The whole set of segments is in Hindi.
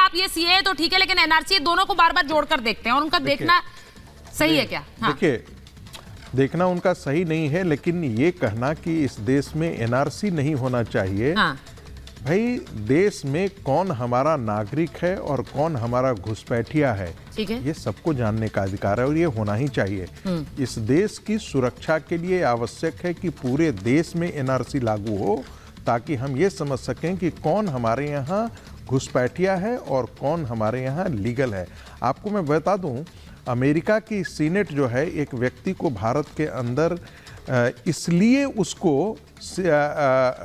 आप ये सीए तो ठीक है, लेकिन एनआरसी दोनों को बार बार जोड़कर देखते हैं और उनका देखना सही है क्या? देखिए, देखना उनका सही नहीं है, लेकिन ये कहना कि इस देश में एनआरसी नहीं होना चाहिए, भाई देश में कौन हमारा नागरिक है और कौन हमारा घुसपैठिया है, ठीक है, ये सबको जानने का अधिकार है और ये होना ही चाहिए। इस देश की सुरक्षा के लिए आवश्यक है कि पूरे देश में एनआरसी लागू हो, ताकि हम ये समझ सकें कि कौन हमारे यहाँ घुसपैठिया है और कौन हमारे यहाँ लीगल है। आपको मैं बता दूं, अमेरिका की सीनेट जो है एक व्यक्ति को भारत के अंदर इसलिए उसको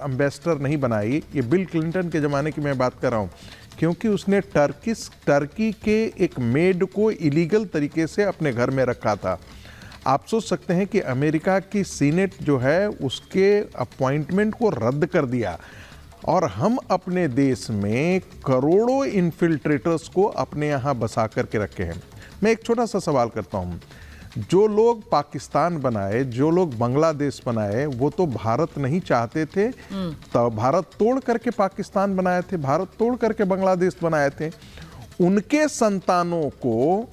एम्बेसडर नहीं बनाई, ये बिल क्लिंटन के ज़माने की मैं बात कर रहा हूँ, क्योंकि उसने टर्की के एक मेड को इलीगल तरीके से अपने घर में रखा था। आप सोच सकते हैं कि अमेरिका की सीनेट जो है उसके अपॉइंटमेंट को रद्द कर दिया और हम अपने देश में करोड़ों इन्फिल्ट्रेटर्स को अपने यहाँ बसा करके रखे हैं। मैं एक छोटा सा सवाल करता हूँ, जो लोग पाकिस्तान बनाए, जो लोग बांग्लादेश बनाए, वो तो भारत नहीं चाहते थे, तो भारत तोड़ करके पाकिस्तान बनाए थे, भारत तोड़ करके बांग्लादेश बनाए थे। उनके संतानों को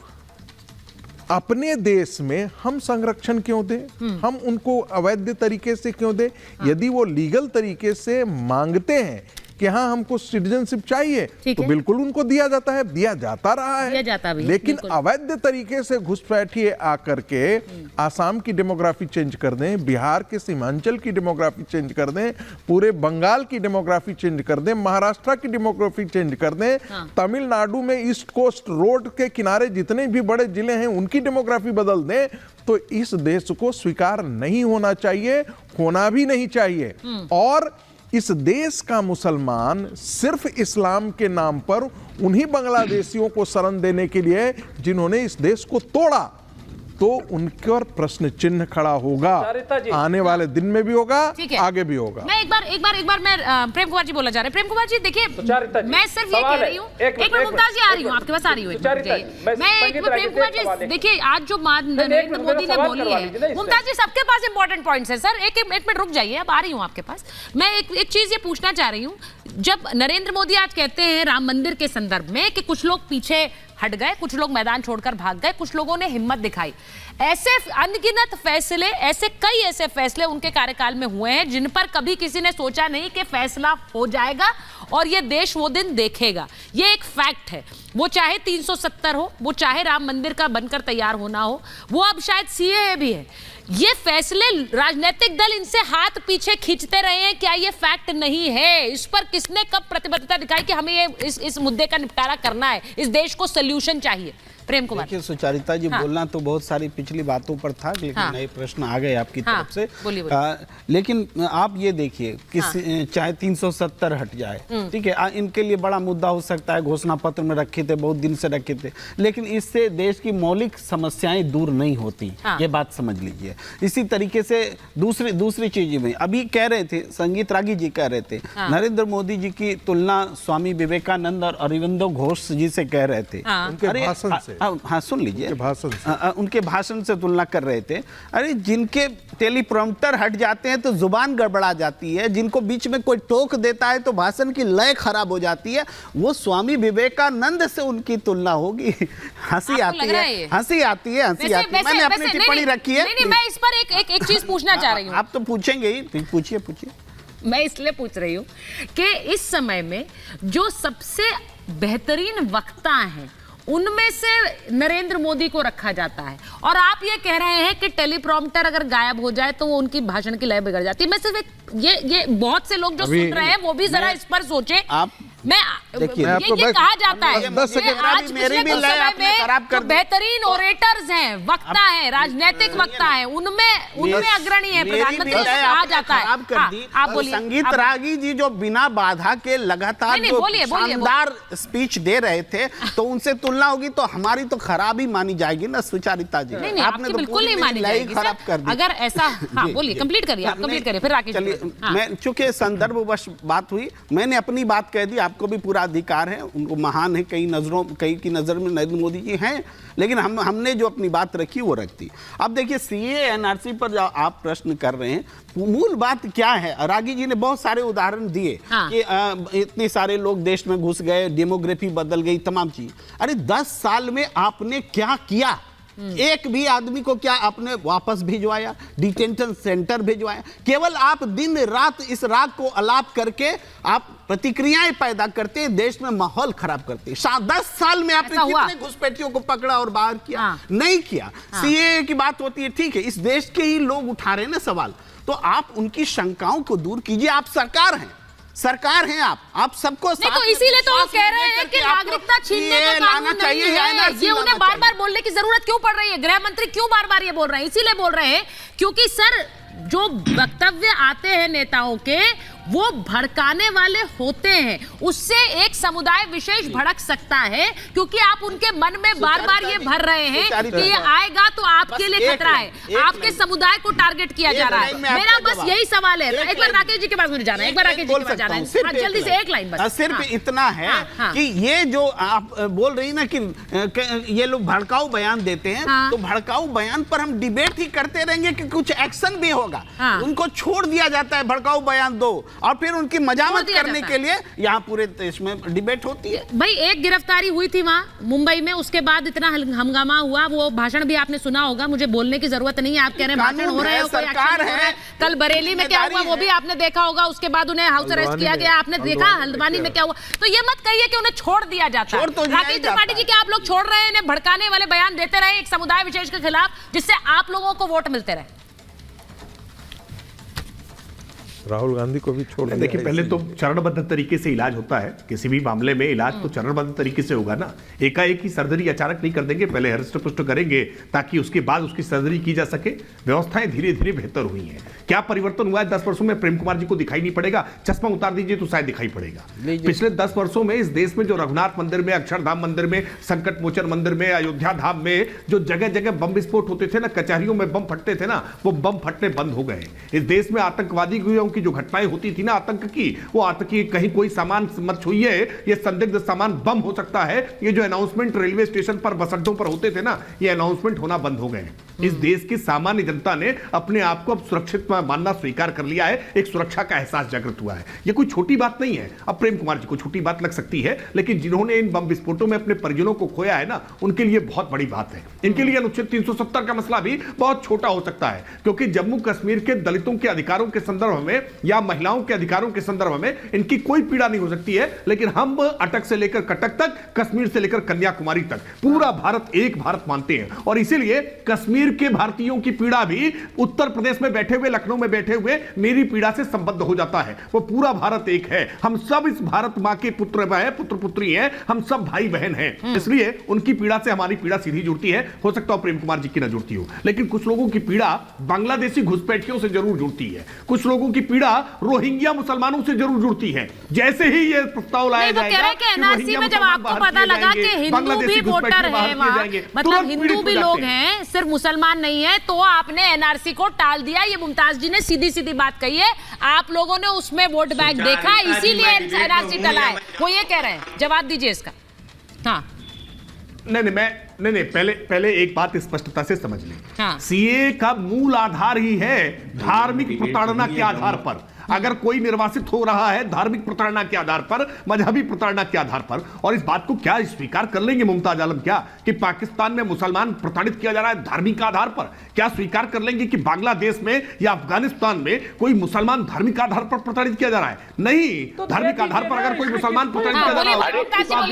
अपने देश में हम संरक्षण क्यों दें? हम उनको अवैध तरीके से क्यों दें? यदि वो लीगल तरीके से मांगते हैं कि हाँ हमको सिटीजनशिप चाहिए, तो बिल्कुल उनको दिया जाता है, दिया जाता रहा है। लेकिन अवैध तरीके से घुसपैठिए आकर के आसाम की डेमोग्राफी चेंज कर दें, बिहार के सीमांचल की डेमोग्राफी चेंज कर दें, पूरे बंगाल की डेमोग्राफी चेंज कर दें, महाराष्ट्र की डेमोग्राफी चेंज कर दें, तमिलनाडु में ईस्ट कोस्ट रोड के किनारे जितने भी बड़े जिले हैं उनकी डेमोग्राफी बदल दें, तो इस देश को स्वीकार नहीं होना चाहिए, होना भी नहीं चाहिए। और इस देश का मुसलमान सिर्फ इस्लाम के नाम पर उन्हीं बांग्लादेशियों को शरण देने के लिए जिन्होंने इस देश को तोड़ा, तो उनके और प्रश्न चिन्ह खड़ा होगा, आने वाले दिन में भी होगा, आगे भी होगा। मैं एक बार मैं प्रेम कुमार जी बोला जा रहे हैं। प्रेम कुमार जी देखिए, मैं सिर्फ ये कह रही हूँ, एक मिनट मुमताज जी आ रही हूँ, आपके पास आ रही हूँ। मैं प्रेम कुमार जी देखिए, आज जो नरेंद्र मोदी ने बोली है, मुमताज जी सबके पास इंपॉर्टेंट पॉइंट्स है सर, एक मिनट रुक जाइए, अब आ रही हूँ आपके पास। मैं एक चीज ये पूछना चाह रही हूँ, जब नरेंद्र मोदी आज कहते हैं राम मंदिर के संदर्भ में कि कुछ लोग पीछे हट गए, कुछ लोग मैदान छोड़कर भाग गए, कुछ लोगों ने हिम्मत दिखाई, ऐसे अनगिनत फैसले, कई ऐसे फैसले उनके कार्यकाल में हुए हैं जिन पर कभी किसी ने सोचा नहीं कि फैसला हो जाएगा और ये देश वो दिन देखेगा। ये एक फैक्ट है, वो चाहे 370 हो, वो चाहे राम मंदिर का बनकर तैयार होना हो, वो अब शायद सीएए भी है। ये फैसले राजनीतिक दल इनसे हाथ पीछे खींचते रहे हैं, क्या ये फैक्ट नहीं है? इस पर किसने कब प्रतिबद्धता दिखाई कि हमें ये इस मुद्दे का निपटारा करना है, इस देश को सॉल्यूशन चाहिए? प्रेम कुमार। देखिए सुचारिता जी, बोलना तो बहुत सारी पिछली बातों पर था, लेकिन नए प्रश्न आ गए आपकी तरफ से। लेकिन आप ये देखिए कि चाहे 370 हट जाए, ठीक है, इनके लिए बड़ा मुद्दा हो सकता है, घोषणा पत्र में रखे थे, बहुत दिन से रखे थे, लेकिन इससे देश की मौलिक समस्याएं दूर नहीं होती, ये बात समझ लीजिए। इसी तरीके से दूसरी चीज में अभी कह रहे थे, संगीत रागी जी कह रहे थे, नरेंद्र मोदी जी की तुलना स्वामी विवेकानंद और अरविंदो घोष जी से कह रहे थे, उनके भाषण से। हाँ सुन लीजिए, उनके भाषण से तुलना कर रहे थे। अरे जिनके टेलीप्रॉम्प्टर हट जाते हैं तो जुबान गड़बड़ा जाती है, जिनको बीच में कोई टोक देता है तो भाषण की लय खराब हो जाती है, वो स्वामी विवेकानंद से उनकी तुलना होगी। हंसी आती है, हंसी आती है। मैंने अपनी टिप्पणी रखी है। नहीं, मैं इस पर एक चीज पूछना चाह रही हूँ। आप तो पूछेंगे ही, पूछिए। मैं इसलिए पूछ रही हूँ कि इस समय में जो सबसे बेहतरीन वक्ता हैं उनमें से नरेंद्र मोदी को रखा जाता है, और आप ये कह रहे हैं कि टेलीप्रॉम्प्टर अगर गायब हो जाए तो वो उनकी भाषण की लय बिगड़ जाती है। मैं सिर्फ ये बहुत से लोग जो सुन रहे हैं वो भी वक्ता इस पर सोचे। मैं देखिए, ये कहा जाता है आज मेरी भी लय आपने खराब कर दी। बेहतरीन ओरेटर्स हैं, वक्ता हैं, राजनीतिक वक्ता हैं, उनमें अग्रणी है प्रधानमंत्री, कहा जाता है। आप बोलिए। संगीत रागी जी जो बिना बाधा के लगातार शानदार स्पीच दे रहे थे, तो उनसे तुलना होगी तो हमारी तो खराब ही मानी जाएगी ना सुचारिता जी। आपने तो बिल्कुल नहीं मानी जाएगी खराब कर दी अगर ऐसा। बोलिए, कंप्लीट करिए, आप कंप्लीट करिए, फिर राकेश। चलिए, मैं चूंकि संदर्भवश बात हुई, मैंने अपनी बात कह दी, आपको भी पूरा अधिकार है, उनको महान है, कई की नज़र में नरेंद्र मोदी जी हैं, लेकिन हमने जो अपनी बात रखी वो रखती। अब देखिए सीए एनआरसी पर जो आप प्रश्न कर रहे हैं, मूल बात क्या है, रागी जी ने बहुत सारे उदाहरण दिए कि इतने सारे लोग देश में घुस गए, डेमोग्राफी बदल गई, तमाम चीज। अरे 10 साल में आपने क्या किया? एक भी आदमी को क्या आपने वापस भिजवाया, डिटेंशन सेंटर भिजवाया? केवल आप दिन रात इस राग को अलाप करके आप प्रतिक्रियाएं पैदा करते, देश में माहौल खराब करते। 10 साल में आपने कितने घुसपैठियों को पकड़ा और बाहर किया? नहीं किया। सीएए की बात होती है, ठीक है, इस देश के ही लोग उठा रहे हैं ना सवाल, तो आप उनकी शंकाओं को दूर कीजिए। आप सरकार हैं, सरकार हैं आप सबको नहीं, तो इसीलिए तो कह रहे हैं कि नागरिकता छीनने का कानून नहीं है। ये उन्हें बार बार बोलने की जरूरत क्यों पड़ रही है? गृह मंत्री क्यों बार बार ये बोल रहे हैं? इसीलिए बोल रहे हैं क्योंकि सर जो वक्तव्य आते हैं नेताओं के वो भड़काने वाले होते हैं, उससे एक समुदाय विशेष भड़क सकता है, क्योंकि आप उनके मन में बार बार ये भर रहे हैं कि ये आएगा तो आपके लिए खतरा है, आपके समुदाय को टारगेट किया जा रहा है। मेरा बस यही सवाल है। एक बार राकेश जी के पास मुझे जाना है, एक बार राकेश जी के पास जाना है, जल्दी से एक लाइन बस। सिर्फ इतना है कि ये जो आप बोल रही ना कि ये लोग भड़काऊ बयान देते हैं, तो भड़काऊ बयान पर हम डिबेट ही करते रहेंगे कि कुछ एक्शन भी होगा। उनको छोड़ दिया जाता है, भड़काऊ बयान दो, और फिर उनकी मजामत करने के लिए यहाँ पूरे देश में डिबेट होती है। भाई एक गिरफ्तारी हुई थी वहाँ मुंबई में, उसके बाद इतना हंगामा हुआ, वो भाषण भी आपने सुना होगा, मुझे बोलने की जरूरत नहीं है, आप कह रहे हैं भाषण हो रहे हो, कोई एक्शन हो रहा है। कल बरेली में क्या हुआ वो भी आपने देखा होगा, उसके बाद उन्हें हाउस अरेस्ट किया गया, आपने देखा हल्द्वानी में क्या हुआ। तो ये मत कहिए कि उन्हें छोड़ दिया जाता है। राकेश त्रिपाठी जी, क्या आप लोग छोड़ रहे हैं इन्हें भड़काने वाले बयान देते रहे एक समुदाय विशेष के खिलाफ, जिससे आप लोगों को वोट मिलते रहे? राहुल गांधी को भी छोड़। देखिए, पहले तो चरणबद्ध तरीके से इलाज होता है, किसी भी मामले में इलाज तो चरणबद्ध तरीके से होगा ना। एकाएक ही सर्जरी अचानक नहीं कर देंगे, पहले हृष्ट पुष्ट करेंगे ताकि उसके बाद उसकी सर्जरी की जा सके। व्यवस्थाएं धीरे धीरे बेहतर हुई हैं। क्या परिवर्तन हुआ है 10 वर्षों में? प्रेम कुमार जी को दिखाई नहीं पड़ेगा, चश्मा उतार दीजिए तो शायद दिखाई पड़ेगा। पिछले 10 वर्षों में इस देश में जो रघुनाथ मंदिर में, अक्षरधाम मंदिर में, संकट मोचन मंदिर में, अयोध्या धाम में जो जगह जगह बम विस्फोट होते थे ना, कचहरियों में बम फटते थे ना, वो बम फटने बंद हो गए। इस देश में आतंकवादियों की जो घटनाएं होती थी ना, आतंक की, वो आतंकी कहीं कोई सामान मत छुइए, ये संदिग्ध सामान बम हो सकता है, ये जो अनाउंसमेंट रेलवे स्टेशन पर, बस अड्डों पर होते थे ना, ये अनाउंसमेंट होना बंद हो गए। इस देश की सामान्य जनता ने अपने आप को अब सुरक्षित मानना स्वीकार कर लिया है, एक सुरक्षा का एहसास जागृत हुआ है। ये कोई छोटी बात नहीं है। अब प्रेम कुमार जी को छोटी बात लग सकती है, लेकिन जिन्होंने इन बम विस्फोटों में अपने परिजनों को खोया है ना, उनके लिए बहुत बड़ी बात है। इनके लिए अनुच्छेद 370 का मसला भी बहुत छोटा हो सकता है, क्योंकि जम्मू कश्मीर के दलितों के अधिकारों के संदर्भ में या महिलाओं के अधिकारों के संदर्भ में इनकी कोई पीड़ा नहीं हो सकती है। लेकिन हम अटक से लेकर कटक तक, कश्मीर से लेकर कन्याकुमारी तक पूरा भारत एक भारत मानते हैं, और इसीलिए कश्मीर के भारतीयों की पीड़ा भी उत्तर प्रदेश में बैठे हुए, लखनऊ में बैठे हुए मेरी पीड़ा से संबद्ध हो जाता है। वो पूरा भारत एक है, हम सब इस भारत मां के पुत्र पुत्री हैं, हम सब भाई बहन हैं। इसलिए उनकी पीड़ा से हमारी पीड़ा सीधी जुड़ती है। हो सकता है प्रेम कुमार जी की न जुड़ती हो, लेकिन कुछ लोगों की पीड़ा बांग्लादेशी घुसपैठियों से जरूर जुड़ती है, कुछ लोगों की पीड़ा रोहिंग्या मुसलमानों से जरूर जुड़ती है। जैसे ही ये प्रस्ताव लाया जाएगा कि एनआरसी में जब आपको पता लगा कि हिंदू भी वोटर है वहां, मतलब हिंदू भी लोग हैं, सिर्फ मुसलमान नहीं है, तो आपने एनआरसी को टाल दिया। ये मुमताज जी ने सीधी सीधी बात कही है, आप लोगों ने उसमें वोट बैंक देखा, इसीलिए एनआरसी टला है, वो ये कह रहे हैं। जवाब दीजिए इसका। हाँ नहीं, पहले एक बात स्पष्टता से समझ लें। हाँ। सीए का मूल आधार ही है धार्मिक प्रताड़ना के आधार पर। अगर कोई निर्वासित हो रहा है धार्मिक प्रताड़ना के आधार पर, मजहबी प्रताड़ना के आधार पर, और इस बात को क्या स्वीकार कर लेंगे मुमताज आलम, क्या कि पाकिस्तान में मुसलमान प्रताड़ित किया जा रहा है धार्मिक आधार पर? क्या स्वीकार कर लेंगे कि बांग्लादेश में या अफगानिस्तान में कोई मुसलमान धार्मिक आधार पर प्रताड़ित किया जा रहा है? नहीं, धार्मिक आधार पर अगर कोई मुसलमान प्रताड़ित किया जा रहा है